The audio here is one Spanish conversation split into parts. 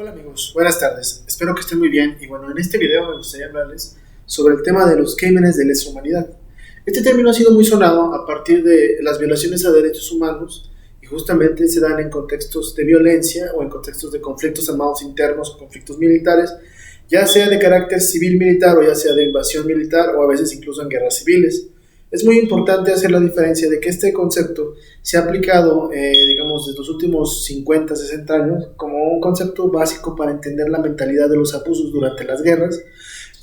Hola amigos, buenas tardes, espero que estén muy bien y bueno, en este video me gustaría hablarles sobre el tema de los crímenes de lesa humanidad. Este término ha sido muy sonado a partir de las violaciones a derechos humanos y justamente se dan en contextos de violencia o en contextos de conflictos armados internos o conflictos militares, ya sea de carácter civil-militar o ya sea de invasión militar o a veces incluso en guerras civiles. Es muy importante hacer la diferencia de que este concepto se ha aplicado, digamos, desde los últimos 50, 60 años como un concepto básico para entender la mentalidad de los abusos durante las guerras.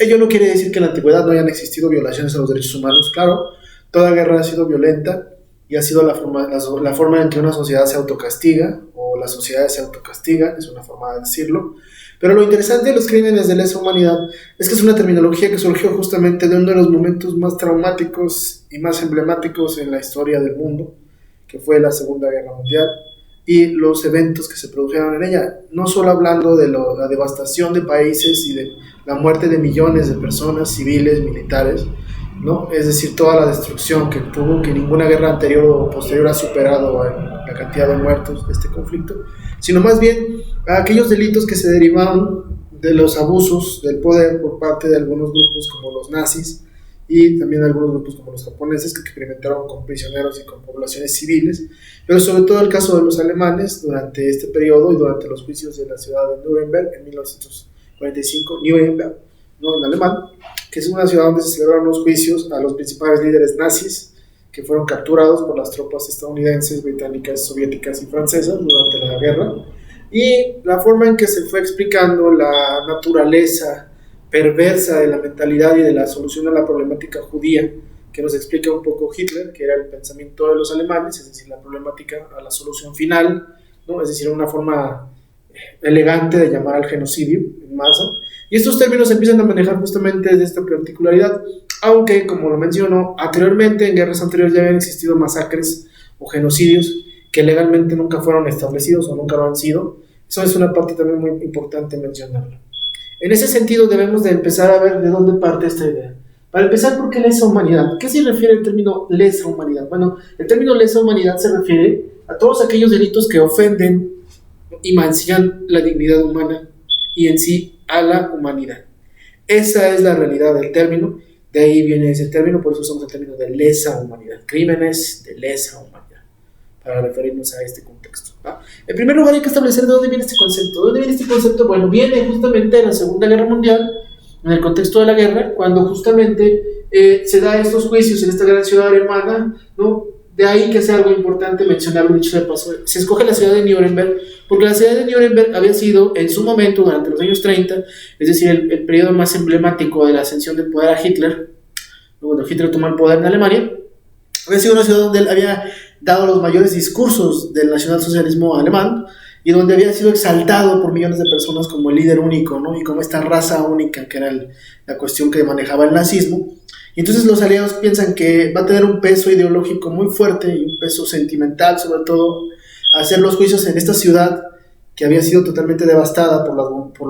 Ello no quiere decir que en la antigüedad no hayan existido violaciones a los derechos humanos. Claro, toda guerra ha sido violenta y ha sido la forma en que una sociedad se autocastiga o las sociedades se autocastigan, es una forma de decirlo. Pero lo interesante de los crímenes de lesa humanidad es que es una terminología que surgió justamente de uno de los momentos más traumáticos y más emblemáticos en la historia del mundo, que fue la Segunda Guerra Mundial, y los eventos que se produjeron en ella, no solo hablando de la devastación de países y de la muerte de millones de personas civiles, militares, ¿no? Es decir, toda la destrucción que tuvo, que ninguna guerra anterior o posterior ha superado en la cantidad de muertos de este conflicto, sino más bien a aquellos delitos que se derivaron de los abusos del poder por parte de algunos grupos como los nazis y también algunos grupos como los japoneses que experimentaron con prisioneros y con poblaciones civiles, pero sobre todo el caso de los alemanes durante este periodo y durante los juicios de la ciudad de Nuremberg en 1945, Nuremberg, ¿no? En alemán, que es una ciudad donde se celebraron los juicios a los principales líderes nazis que fueron capturados por las tropas estadounidenses, británicas, soviéticas y francesas durante la guerra, y la forma en que se fue explicando la naturaleza perversa de la mentalidad y de la solución a la problemática judía, que nos explica un poco Hitler, que era el pensamiento de los alemanes, es decir, la problemática a la solución final, ¿no? Es decir, una forma elegante de llamar al genocidio en masa. Y estos términos se empiezan a manejar justamente desde esta particularidad, aunque, como lo menciono anteriormente, en guerras anteriores ya habían existido masacres o genocidios que legalmente nunca fueron establecidos o nunca lo han sido. Eso es una parte también muy importante mencionarlo. En ese sentido debemos de empezar a ver de dónde parte esta idea. Para empezar, ¿por qué lesa humanidad? ¿Qué se refiere el término lesa humanidad? Bueno, el término lesa humanidad se refiere a todos aquellos delitos que ofenden y mancillan la dignidad humana y en sí a la humanidad. Esa es la realidad del término, de ahí viene ese término, por eso usamos el término de lesa humanidad, crímenes de lesa humanidad, para referirnos a este contexto, ¿va? En primer lugar hay que establecer de dónde viene este concepto. ¿De dónde viene este concepto? Bueno, viene justamente de la Segunda Guerra Mundial, en el contexto de la guerra, cuando justamente se da estos juicios en esta gran ciudad alemana, ¿no? De ahí que sea algo importante mencionarlo, dicho de paso. Se escoge la ciudad de Nuremberg, porque la ciudad de Nuremberg había sido en su momento, durante los años 30, es decir, el periodo más emblemático de la ascensión del poder a Hitler, cuando Hitler tomó el poder en Alemania, había sido una ciudad donde él había dado los mayores discursos del nacionalsocialismo alemán y donde había sido exaltado por millones de personas como el líder único, ¿no? Y como esta raza única que era la cuestión que manejaba el nazismo. Y entonces los aliados piensan que va a tener un peso ideológico muy fuerte y un peso sentimental, sobre todo, hacer los juicios en esta ciudad que había sido totalmente devastada por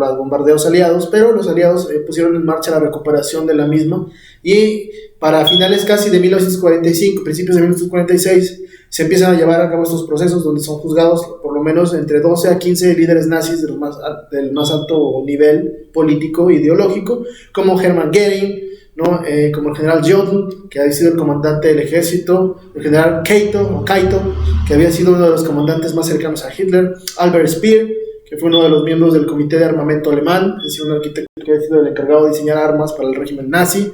los bombardeos aliados, pero los aliados pusieron en marcha la recuperación de la misma y para finales casi de 1945, principios de 1946, se empiezan a llevar a cabo estos procesos donde son juzgados por lo menos entre 12 a 15 líderes nazis del más alto nivel político e ideológico, como Hermann Göring, ¿no? Como el general Jodl, que había sido el comandante del ejército, el general Kaito, que había sido uno de los comandantes más cercanos a Hitler, Albert Speer, que fue uno de los miembros del comité de armamento alemán, es decir, un arquitecto que había sido el encargado de diseñar armas para el régimen nazi,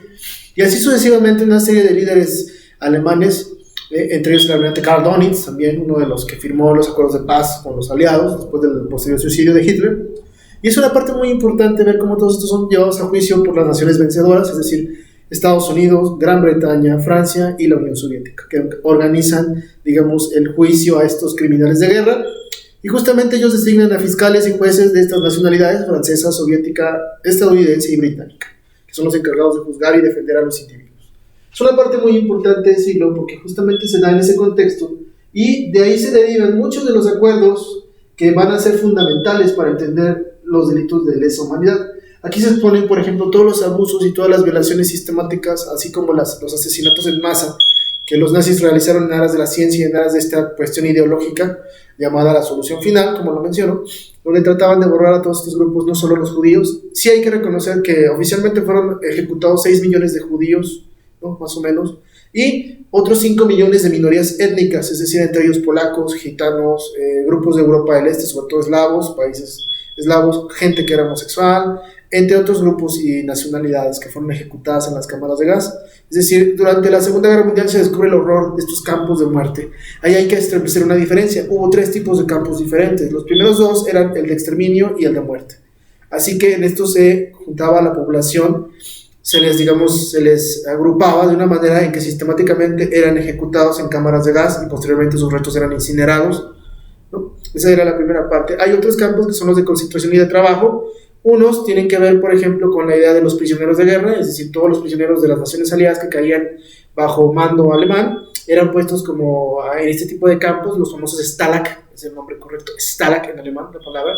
y así sucesivamente una serie de líderes alemanes, entre ellos el almirante Karl Dönitz, también uno de los que firmó los acuerdos de paz con los aliados después del posterior suicidio de Hitler. Y es una parte muy importante ver cómo todos estos son llevados a juicio por las naciones vencedoras, es decir, Estados Unidos, Gran Bretaña, Francia y la Unión Soviética, que organizan, digamos, el juicio a estos criminales de guerra. Y justamente ellos designan a fiscales y jueces de estas nacionalidades, francesa, soviética, estadounidense y británica, que son los encargados de juzgar y defender a los individuos. Es una parte muy importante decirlo porque justamente se da en ese contexto y de ahí se derivan muchos de los acuerdos que van a ser fundamentales para entender los delitos de lesa humanidad. Aquí se exponen, por ejemplo, todos los abusos y todas las violaciones sistemáticas, así como los asesinatos en masa que los nazis realizaron en aras de la ciencia y en aras de esta cuestión ideológica llamada la solución final, como lo menciono, donde trataban de borrar a todos estos grupos, no solo los judíos. Sí hay que reconocer que oficialmente fueron ejecutados 6 millones de judíos, ¿no? Más o menos, y otros 5 millones de minorías étnicas, es decir, entre ellos polacos, gitanos, grupos de Europa del Este, sobre todo eslavos, países eslavos, gente que era homosexual, entre otros grupos y nacionalidades que fueron ejecutadas en las cámaras de gas. Es decir, durante la Segunda Guerra Mundial se descubre el horror de estos campos de muerte. Ahí hay que establecer una diferencia. Hubo 3 tipos de campos diferentes. Los primeros 2 eran el de exterminio y el de muerte. Así que en esto se juntaba la población, se les agrupaba de una manera en que sistemáticamente eran ejecutados en cámaras de gas y posteriormente sus restos eran incinerados, ¿no? Esa era la primera parte. Hay otros campos que son los de concentración y de trabajo. Unos tienen que ver, por ejemplo, con la idea de los prisioneros de guerra, es decir, todos los prisioneros de las naciones aliadas que caían bajo mando alemán eran puestos como en este tipo de campos, los famosos Stalag, es el nombre correcto, Stalag en alemán la palabra,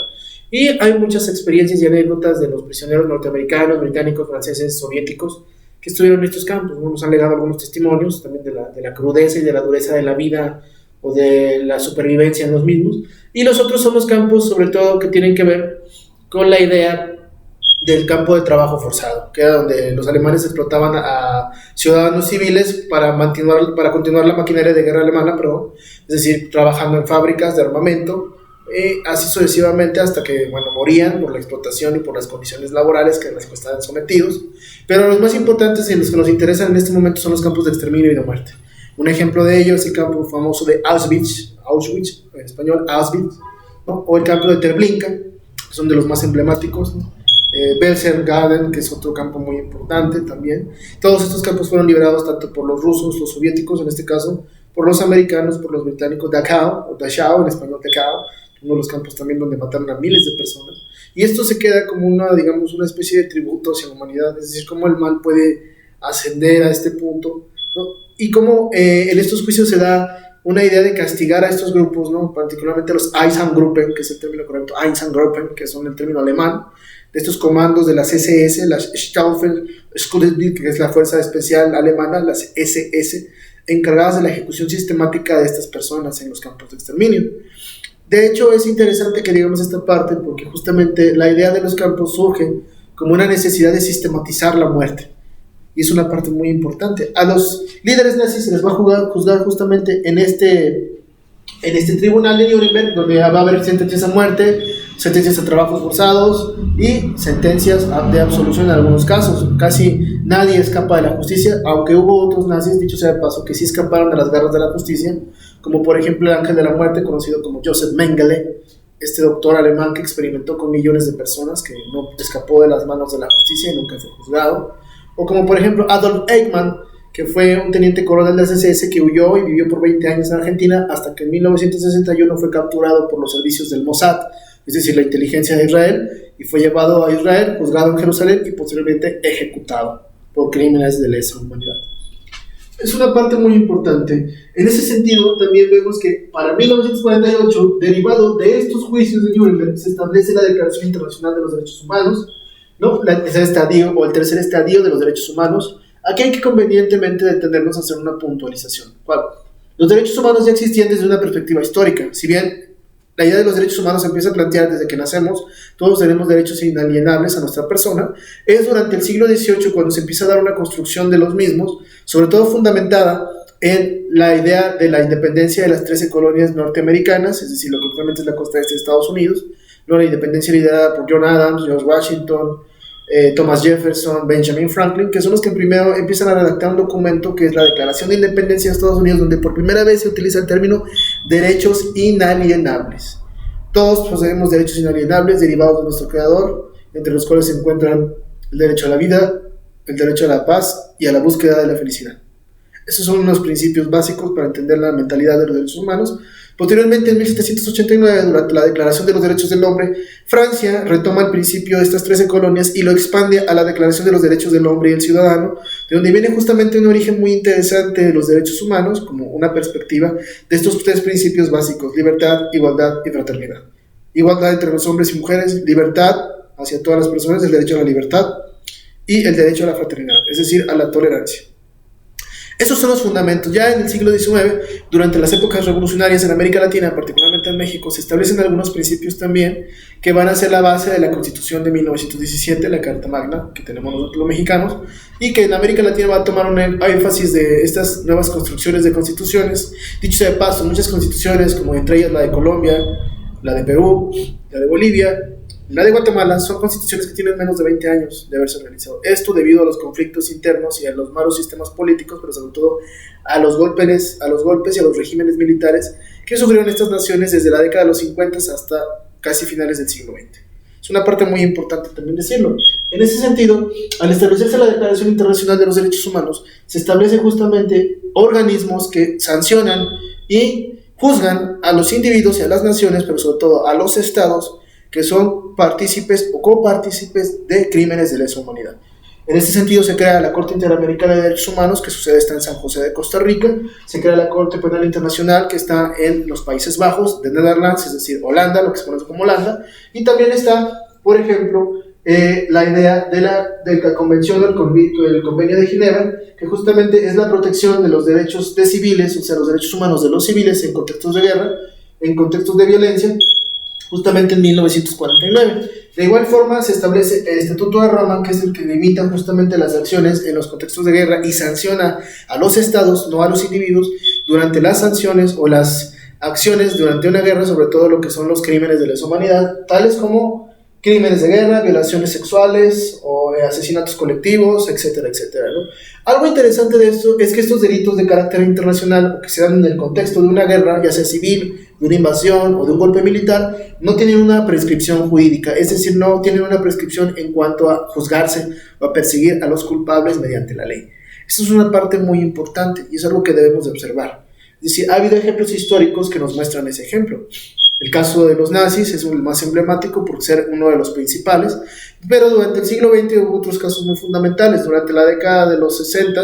y hay muchas experiencias y anécdotas de los prisioneros norteamericanos, británicos, franceses, soviéticos que estuvieron en estos campos, ¿no? Nos han legado algunos testimonios también de la crudeza y de la dureza de la vida o de la supervivencia en los mismos, y los otros son los campos sobre todo que tienen que ver con la idea del campo de trabajo forzado, que era donde los alemanes explotaban a ciudadanos civiles para continuar la maquinaria de guerra alemana, es decir, trabajando en fábricas de armamento, así sucesivamente hasta que morían por la explotación y por las condiciones laborales que les estaban sometidos. Pero los más importantes y los que nos interesan en este momento son los campos de exterminio y de muerte. Un ejemplo de ello es el campo famoso de Auschwitz, en español Auschwitz, ¿no? O el campo de Treblinka, que son de los más emblemáticos, ¿no? Berchtesgaden, que es otro campo muy importante también. Todos estos campos fueron liberados tanto por los rusos, los soviéticos en este caso, por los americanos, por los británicos. Dachau, o Dachau, en español Dachau, uno de los campos también donde mataron a miles de personas. Y esto se queda como una especie de tributo hacia la humanidad, es decir, cómo el mal puede ascender a este punto, ¿no? Y cómo en estos juicios se da una idea de castigar a estos grupos, ¿no? Particularmente los Einsatzgruppen, que es el término correcto, Einsatzgruppen, que son el término alemán, de estos comandos de las SS, las Stauffenberg, que es la fuerza especial alemana, las SS, encargadas de la ejecución sistemática de estas personas en los campos de exterminio. De hecho, es interesante que digamos esta parte porque justamente la idea de los campos surge como una necesidad de sistematizar la muerte. Y es una parte muy importante. A los líderes nazis se les va a juzgar justamente en este tribunal de Nuremberg, donde va a haber sentencias a muerte, sentencias a trabajos forzados y sentencias de absolución en algunos casos. Casi nadie escapa de la justicia, aunque hubo otros nazis, dicho sea de paso, que sí escaparon de las garras de la justicia, como por ejemplo el ángel de la muerte, conocido como Joseph Mengele, este doctor alemán que experimentó con millones de personas, que no escapó de las manos de la justicia y nunca fue juzgado. O como por ejemplo Adolf Eichmann, que fue un teniente coronel del SS que huyó y vivió por 20 años en Argentina hasta que en 1961 fue capturado por los servicios del Mossad, es decir, la inteligencia de Israel, y fue llevado a Israel, juzgado en Jerusalén y posteriormente ejecutado por crímenes de lesa humanidad. Es una parte muy importante. En ese sentido, también vemos que para 1948, derivado de estos juicios de Nuremberg, se establece la Declaración Internacional de los Derechos Humanos, ¿no? El tercer estadio de los derechos humanos. Aquí hay que convenientemente detenernos a hacer una puntualización. ¿Cuál? Los derechos humanos ya existían desde una perspectiva histórica. Si bien la idea de los derechos humanos se empieza a plantear desde que nacemos, todos tenemos derechos inalienables a nuestra persona, es durante el siglo XVIII cuando se empieza a dar una construcción de los mismos, sobre todo fundamentada en la idea de la independencia de las 13 colonias norteamericanas, es decir, lo que actualmente es la costa este de Estados Unidos, ¿no? La independencia liderada por John Adams, George Washington, Thomas Jefferson, Benjamin Franklin, que son los que primero empiezan a redactar un documento que es la Declaración de Independencia de Estados Unidos, donde por primera vez se utiliza el término derechos inalienables. Todos poseemos derechos inalienables derivados de nuestro Creador, entre los cuales se encuentran el derecho a la vida, el derecho a la paz y a la búsqueda de la felicidad. Esos son unos principios básicos para entender la mentalidad de los derechos humanos. Posteriormente, en 1789, durante la Declaración de los Derechos del Hombre, Francia retoma el principio de estas 13 colonias y lo expande a la Declaración de los Derechos del Hombre y el Ciudadano, de donde viene justamente un origen muy interesante de los derechos humanos, como una perspectiva de estos 3 principios básicos: libertad, igualdad y fraternidad. Igualdad entre los hombres y mujeres, libertad hacia todas las personas, el derecho a la libertad, y el derecho a la fraternidad, es decir, a la tolerancia. Esos son los fundamentos. Ya en el siglo XIX, durante las épocas revolucionarias en América Latina, particularmente en México, se establecen algunos principios también que van a ser la base de la Constitución de 1917, la Carta Magna que tenemos nosotros los mexicanos, y que en América Latina va a tomar un énfasis de estas nuevas construcciones de constituciones. Dicho sea de paso, muchas constituciones, como entre ellas la de Colombia, la de Perú, la de Bolivia, la de Guatemala, son constituciones que tienen menos de 20 años de haberse realizado. Esto debido a los conflictos internos y a los malos sistemas políticos, pero sobre todo a los golpes y a los regímenes militares que sufrieron estas naciones desde la década de los 50 hasta casi finales del siglo XX. Es una parte muy importante también decirlo. En ese sentido, al establecerse la Declaración Internacional de los Derechos Humanos, se establecen justamente organismos que sancionan y juzgan a los individuos y a las naciones, pero sobre todo a los estados, que son partícipes o copartícipes de crímenes de lesa humanidad. En este sentido se crea la Corte Interamericana de Derechos Humanos, que su sede está en San José de Costa Rica. Se crea la Corte Penal Internacional, que está en los Países Bajos, de Netherlands, es decir, Holanda, lo que se conoce como Holanda. Y también está, por ejemplo, la idea de la Convención del Convenio de Ginebra, que justamente es la protección de los derechos de civiles, o sea, los derechos humanos de los civiles en contextos de guerra, en contextos de violencia, justamente en 1949. De igual forma se establece el Estatuto de Roma, que es el que limita justamente las acciones en los contextos de guerra y sanciona a los estados, no a los individuos, durante las sanciones o las acciones durante una guerra, sobre todo lo que son los crímenes de lesa humanidad, tales como crímenes de guerra, violaciones sexuales o asesinatos colectivos, etcétera, etcétera, ¿no? Algo interesante de esto es que estos delitos de carácter internacional, o que se dan en el contexto de una guerra, ya sea civil, de una invasión o de un golpe militar, no tienen una prescripción jurídica, es decir, no tienen una prescripción en cuanto a juzgarse o a perseguir a los culpables mediante la ley. Esto es una parte muy importante y es algo que debemos de observar. Es decir, ha habido ejemplos históricos que nos muestran ese ejemplo. El caso de los nazis es el más emblemático por ser uno de los principales, pero durante el siglo XX hubo otros casos muy fundamentales. Durante la década de los 60,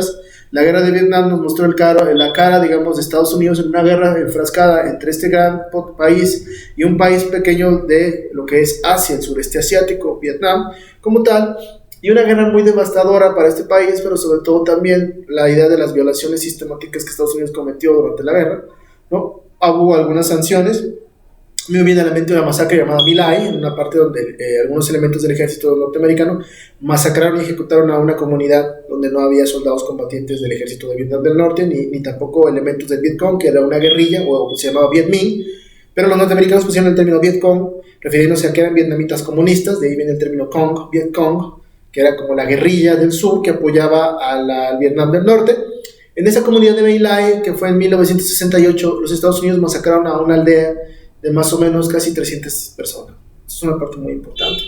la guerra de Vietnam nos mostró la cara, digamos, de Estados Unidos en una guerra enfrascada entre este gran país y un país pequeño de lo que es Asia, el sureste asiático, Vietnam, como tal, y una guerra muy devastadora para este país, pero sobre todo también la idea de las violaciones sistemáticas que Estados Unidos cometió durante la guerra, ¿no? Hubo algunas sanciones. Me viene a la mente una masacre llamada My Lai, en una parte donde algunos elementos del ejército norteamericano masacraron y ejecutaron a una comunidad donde no había soldados combatientes del ejército de Vietnam del Norte, ni tampoco elementos del Vietcong, que era una guerrilla, o se llamaba Viet Minh, pero los norteamericanos pusieron el término Vietcong, refiriéndose a que eran vietnamitas comunistas, de ahí viene el término Cong, Vietcong, que era como la guerrilla del sur que apoyaba al Vietnam del Norte. En esa comunidad de My Lai, que fue en 1968, los Estados Unidos masacraron a una aldea de más o menos casi 300 personas. Eso es una parte muy importante,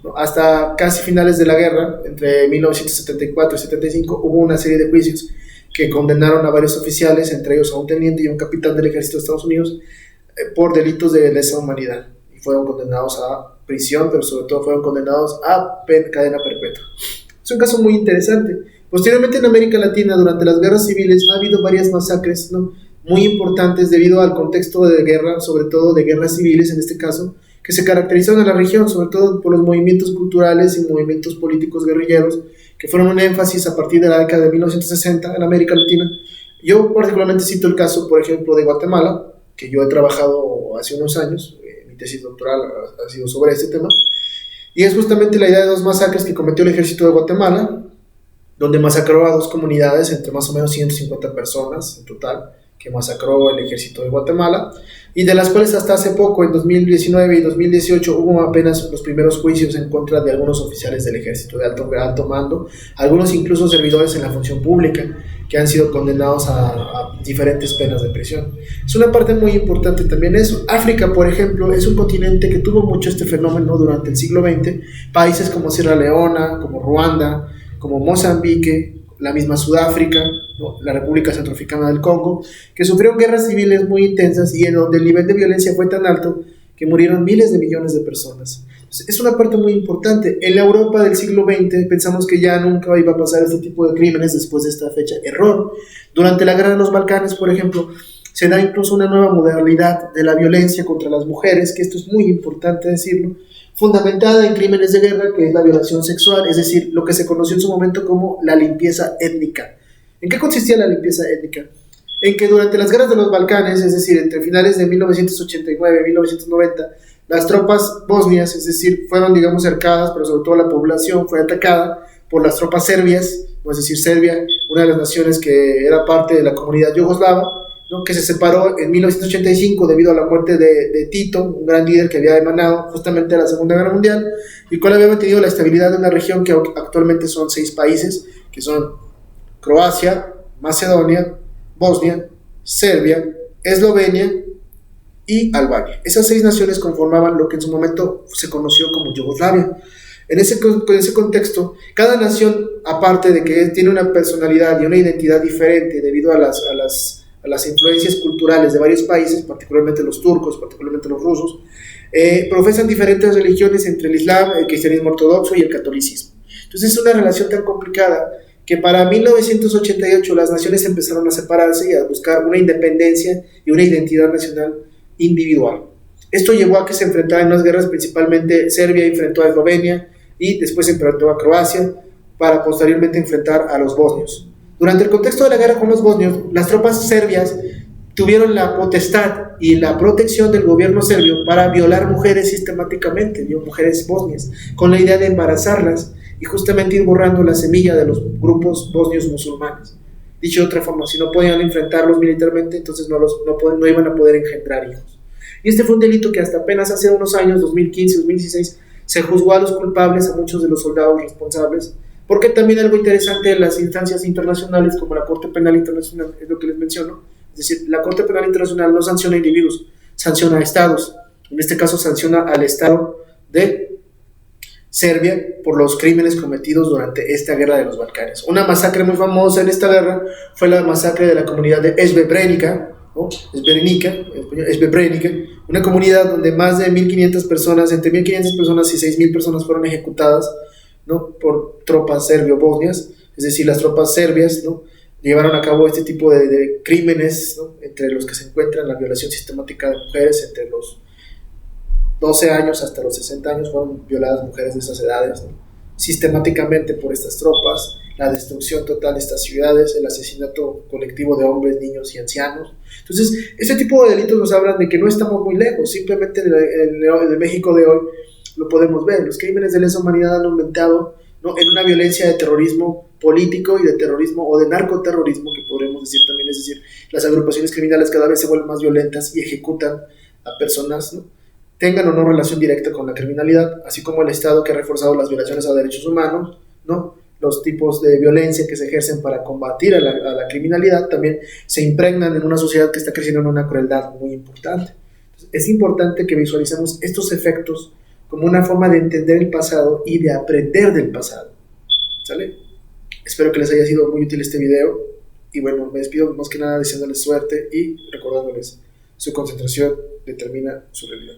¿no? Hasta casi finales de la guerra, entre 1974 y 75, hubo una serie de juicios que condenaron a varios oficiales, entre ellos a un teniente y un capitán del ejército de Estados Unidos, por delitos de lesa humanidad. Y fueron condenados a prisión, pero sobre todo fueron condenados a cadena perpetua. Es un caso muy interesante. Posteriormente en América Latina, durante las guerras civiles, ha habido varias masacres, ¿no?, muy importantes debido al contexto de guerra, sobre todo de guerras civiles en este caso, que se caracterizaron en la región, sobre todo por los movimientos culturales y movimientos políticos guerrilleros, que fueron un énfasis a partir de la década de 1960 en América Latina. Yo particularmente cito el caso, por ejemplo, de Guatemala, que yo he trabajado hace unos años, mi tesis doctoral ha sido sobre este tema, y es justamente la idea de dos masacres que cometió el ejército de Guatemala, donde masacró a dos comunidades, entre más o menos 150 personas en total, que masacró el ejército de Guatemala, y de las cuales hasta hace poco, en 2019 y 2018, hubo apenas los primeros juicios en contra de algunos oficiales del ejército de alto mando, algunos incluso servidores en la función pública, que han sido condenados a diferentes penas de prisión. Es una parte muy importante también eso. África, por ejemplo, es un continente que tuvo mucho este fenómeno durante el siglo XX, países como Sierra Leona, como Ruanda, como Mozambique, la misma Sudáfrica, ¿no?, la República Centroafricana del Congo, que sufrieron guerras civiles muy intensas y en donde el nivel de violencia fue tan alto que murieron miles de millones de personas. Entonces, es una parte muy importante. En la Europa del siglo XX pensamos que ya nunca iba a pasar este tipo de crímenes después de esta fecha. Error. Durante la guerra de los Balcanes, por ejemplo, se da incluso una nueva modalidad de la violencia contra las mujeres, que esto es muy importante decirlo, fundamentada en crímenes de guerra, que es la violación sexual, es decir, lo que se conoció en su momento como la limpieza étnica. ¿En qué consistía la limpieza étnica? En que durante las guerras de los Balcanes, es decir, entre finales de 1989 y 1990, las tropas bosnias, es decir, fueron, digamos, cercadas, pero sobre todo la población fue atacada por las tropas serbias, es decir, Serbia, una de las naciones que era parte de la comunidad yugoslava, ¿no?, que se separó en 1985 debido a la muerte de Tito, un gran líder que había emanado justamente de la Segunda Guerra Mundial, y cual había mantenido la estabilidad de una región que actualmente son 6 países, que son Croacia, Macedonia, Bosnia, Serbia, Eslovenia y Albania. Esas 6 naciones conformaban lo que en su momento se conoció como Yugoslavia. En ese contexto, cada nación, aparte de que tiene una personalidad y una identidad diferente debido a las influencias culturales de varios países, particularmente los turcos, particularmente los rusos, profesan diferentes religiones entre el Islam, el cristianismo ortodoxo y el catolicismo. Entonces es una relación tan complicada que para 1988 las naciones empezaron a separarse y a buscar una independencia y una identidad nacional individual. Esto llevó a que se enfrentaran en unas guerras, principalmente Serbia enfrentó a Eslovenia y después enfrentó a Croacia para posteriormente enfrentar a los bosnios. Durante el contexto de la guerra con los bosnios, las tropas serbias tuvieron la potestad y la protección del gobierno serbio para violar mujeres sistemáticamente, mujeres bosnias, con la idea de embarazarlas y justamente ir borrando la semilla de los grupos bosnios musulmanes. Dicho de otra forma, si no podían enfrentarlos militarmente, entonces no iban a poder engendrar hijos. Y este fue un delito que hasta apenas hace unos años, 2015, 2016, se juzgó a los culpables, a muchos de los soldados responsables, porque también algo interesante en las instancias internacionales, como la Corte Penal Internacional, es lo que les menciono, es decir, la Corte Penal Internacional no sanciona a individuos, sanciona a estados. En este caso sanciona al estado de Serbia por los crímenes cometidos durante esta guerra de los Balcanes. Una masacre muy famosa en esta guerra fue la masacre de la comunidad de Srebrenica, una comunidad donde más de 1.500 personas, entre 1.500 personas y 6.000 personas fueron ejecutadas, ¿no?, por tropas serbio-bosnias, es decir, las tropas serbias, ¿no?, llevaron a cabo este tipo de crímenes, ¿no?, entre los que se encuentran la violación sistemática de mujeres. Entre los 12 años hasta los 60 años fueron violadas mujeres de esas edades, ¿no?, sistemáticamente por estas tropas, la destrucción total de estas ciudades, el asesinato colectivo de hombres, niños y ancianos. Entonces, este tipo de delitos nos hablan de que no estamos muy lejos, simplemente en el México de hoy lo podemos ver. Los crímenes de lesa humanidad han aumentado, ¿no?, en una violencia de terrorismo político y de terrorismo o de narcoterrorismo, que podremos decir también, es decir, las agrupaciones criminales cada vez se vuelven más violentas y ejecutan a personas, ¿no?, tengan o no relación directa con la criminalidad, así como el Estado, que ha reforzado las violaciones a derechos humanos, ¿no?, los tipos de violencia que se ejercen para combatir a la criminalidad, también se impregnan en una sociedad que está creciendo en una crueldad muy importante. Entonces, es importante que visualicemos estos efectos como una forma de entender el pasado y de aprender del pasado, ¿sale? Espero que les haya sido muy útil este video, y bueno, me despido más que nada deseándoles suerte y recordándoles: su concentración determina su realidad.